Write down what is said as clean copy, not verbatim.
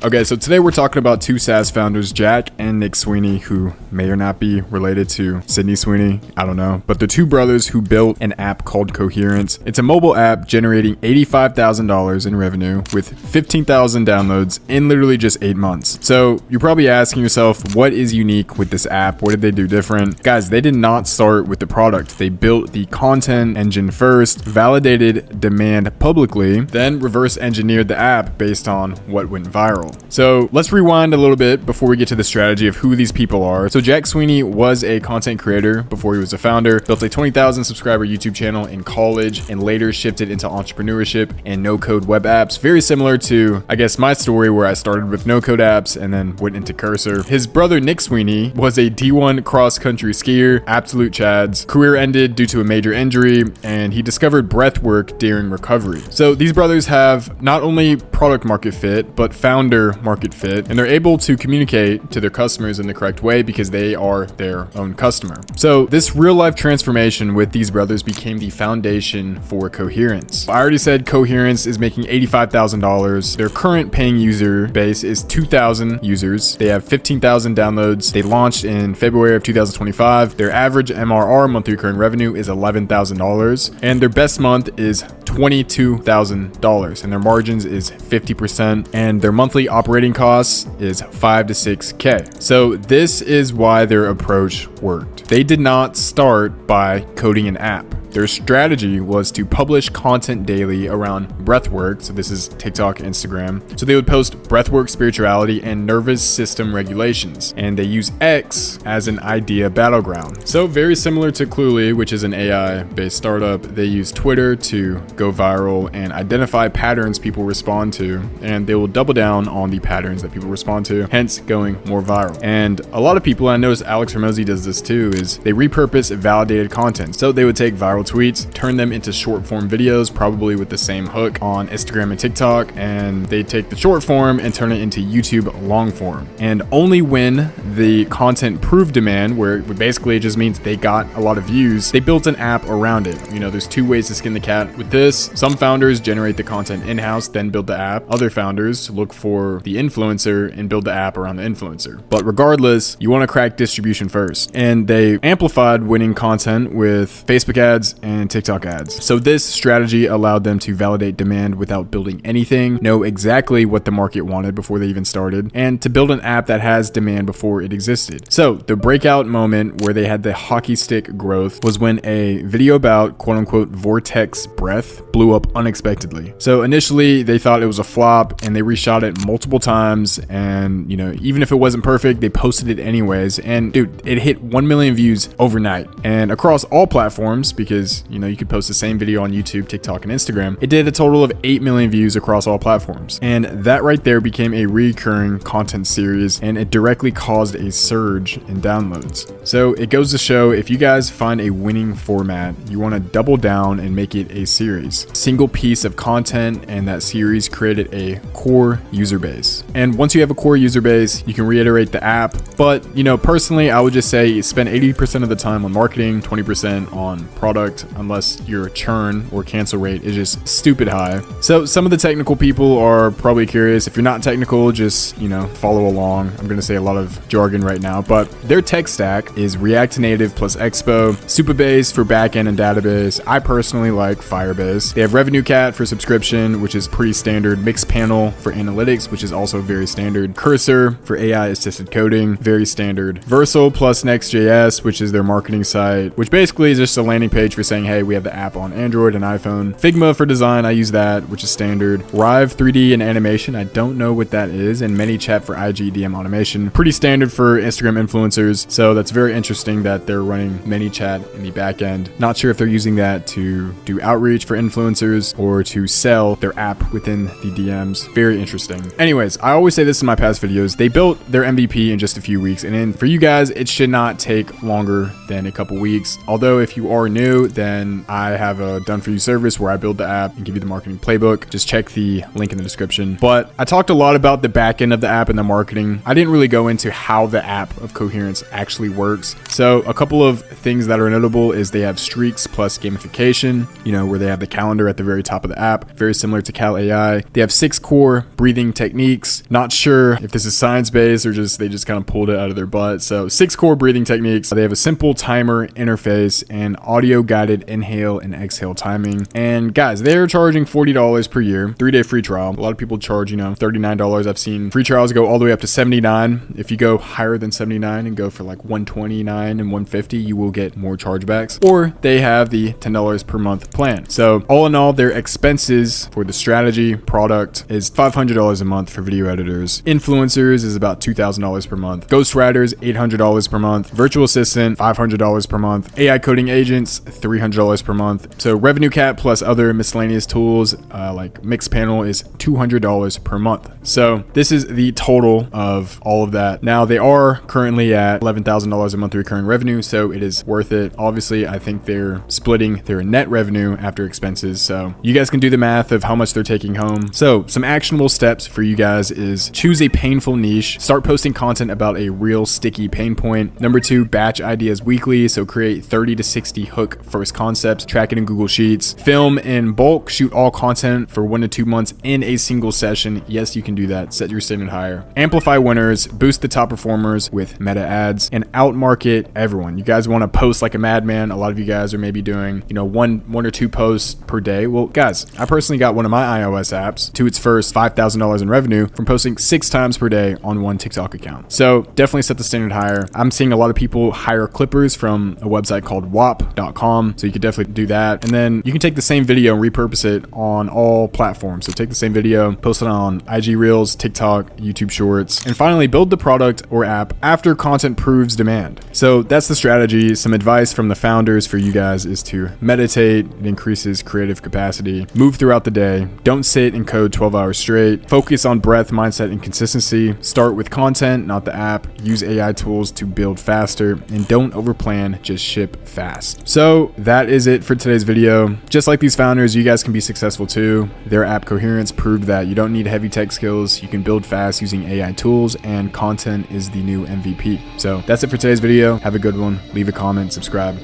Okay, so today we're talking about two SaaS founders, Jack and Nick Sweeney, who may or not be related to Sydney Sweeney. I don't know. But the two brothers who built an app called Coherence. It's a mobile app generating $85,000 in revenue with 15,000 downloads in literally just 8 months. So you're probably asking yourself, what is unique with this app? What did they do different? Guys, they did not start with the product. They built the content engine first, validated demand publicly, then reverse engineered the app based on what went viral. So let's rewind a little bit before we get to the strategy of who these people are. So Jack Sweeney was a content creator before he was a founder, built a 20,000 subscriber YouTube channel in college, and later shifted into entrepreneurship and no-code web apps. Very similar to, I guess, my story where I started with no-code apps and then went into Cursor. His brother Nick Sweeney was a D1 cross-country skier, absolute chads. Career ended due to a major injury, and he discovered breath work during recovery. So these brothers have not only product market fit, but founder market fit, and they're able to communicate to their customers in the correct way because they are their own customer. So this real life transformation with these brothers became the foundation for Coherence. I already said Coherence is making $85,000. Their current paying user base is 2,000 users. They have 15,000 downloads. They launched in February of 2025. Their average MRR, monthly recurring revenue, is $11,000, and their best month is $22,000, and their margins is 50%, and their monthly operating costs is 5 to 6K. So this is why their approach worked. They did not start by coding an app. Their strategy was to publish content daily around breathwork. So this is TikTok, Instagram. So they would post breathwork, spirituality, and nervous system regulations. And they use X as an idea battleground. So very similar to Cluely, which is an AI-based startup. They use Twitter to go viral and identify patterns people respond to. And they will double down on the patterns that people respond to, hence going more viral. And a lot of people, I noticed Alex Hormozi does this too, is they repurpose validated content. So they would take viral tweets, turn them into short form videos, probably with the same hook on Instagram and TikTok, and they take the short form and turn it into YouTube long form. And only when the content proved demand, where it basically just means they got a lot of views, they built an app around it. You know, there's two ways to skin the cat with this. Some founders generate the content in-house, then build the app. Other founders look for the influencer and build the app around the influencer. But regardless, you want to crack distribution first. And they amplified winning content with Facebook ads and TikTok ads. So this strategy allowed them to validate demand without building anything, know exactly what the market wanted before they even started, and to build an app that has demand before it existed. So the breakout moment where they had the hockey stick growth was when a video about quote unquote vortex breath blew up unexpectedly. So initially they thought it was a flop and they reshot it multiple times, and you know, even if it wasn't perfect, they posted it anyways, and dude, it hit 1 million views overnight and across all platforms, because you know, you could post the same video on YouTube, TikTok, and Instagram. It did a total of 8 million views across all platforms. And that right there became a recurring content series, and it directly caused a surge in downloads. So it goes to show, if you guys find a winning format, you want to double down and make it a series. Single piece of content, and that series created a core user base. And once you have a core user base, you can reiterate the app. But, you know, personally, I would just say spend 80% of the time on marketing, 20% on product, unless your churn or cancel rate is just stupid high. So some of the technical people are probably curious. If you're not technical, just, you know, follow along. I'm going to say a lot of jargon right now, but their tech stack is React Native plus Expo, Supabase for backend and database. I personally like Firebase. They have RevenueCat for subscription, which is pretty standard. Mixpanel for analytics, which is also very standard. Cursor for AI assisted coding, very standard. Versal plus Next.js, which is their marketing site, which basically is just a landing page for saying, hey, we have the app on Android and iPhone. Figma for design, I use that, which is standard. Rive 3D and animation, I don't know what that is. And ManyChat for IGDM automation, pretty standard for Instagram influencers. So that's very interesting that they're running ManyChat in the back end. Not sure if they're using that to do outreach for influencers or to sell their app within the DMs. Very interesting. Anyways, I always say this in my past videos, they built their MVP in just a few weeks. And then for you guys, it should not take longer than a couple weeks. Although if you are new, to, then I have a done for you service where I build the app and give you the marketing playbook. Just check the link in the description. But I talked a lot about the back end of the app and the marketing. I didn't really go into how the app of Coherence actually works. So a couple of things that are notable is they have streaks plus gamification, where they have the calendar at the very top of the app, very similar to Cal AI. They have 6 core breathing techniques. Not sure if this is science-based or they just kind of pulled it out of their butt. So 6 core breathing techniques. They have a simple timer interface and audio guided inhale and exhale timing. And guys, they're charging $40 per year, 3-day free trial. A lot of people charge, $39. I've seen free trials go all the way up to $79. If you go higher than $79 and go for like $129 and $150, you will get more chargebacks. Or they have the $10 per month plan. So all in all, their expenses for the strategy product is $500 a month for video editors. Influencers is about $2,000 per month. Ghostwriters, $800 per month. Virtual assistant, $500 per month. AI coding agents, $300 per month. So revenue cap plus other miscellaneous tools like Mixpanel is $200 per month. So this is the total of all of that. Now they are currently at $11,000 a month recurring revenue, so it is worth it. Obviously, I think they're splitting their net revenue after expenses, so you guys can do the math of how much they're taking home. So some actionable steps for you guys is choose a painful niche, start posting content about a real sticky pain point. Number 2, batch ideas weekly, so create 30 to 60 hook first concepts, track it in Google Sheets. Film in bulk, shoot all content for 1 to 2 months in a single session. Yes, you can do that. Set your standard higher. Amplify winners, boost the top performers with meta ads, and outmarket everyone. You guys want to post like a madman. A lot of you guys are maybe doing, one or 2 posts per day. Well, guys, I personally got one of my iOS apps to its first $5,000 in revenue from posting 6 times per day on one TikTok account. So definitely set the standard higher. I'm seeing a lot of people hire clippers from a website called wap.com. So you could definitely do that. And then you can take the same video and repurpose it on all platforms. So take the same video, post it on IG Reels, TikTok, YouTube Shorts, and finally build the product or app after content proves demand. So that's the strategy. Some advice from the founders for you guys is to meditate. It increases creative capacity. Move throughout the day. Don't sit and code 12 hours straight. Focus on breadth, mindset, and consistency. Start with content, not the app. Use AI tools to build faster, and don't overplan, just ship fast. So that is it for today's video. Just like these founders, you guys can be successful too. Their app Coherence proved that you don't need heavy tech skills. You can build fast using AI tools, and content is the new MVP. So that's it for today's video. Have a good one. Leave a comment, subscribe.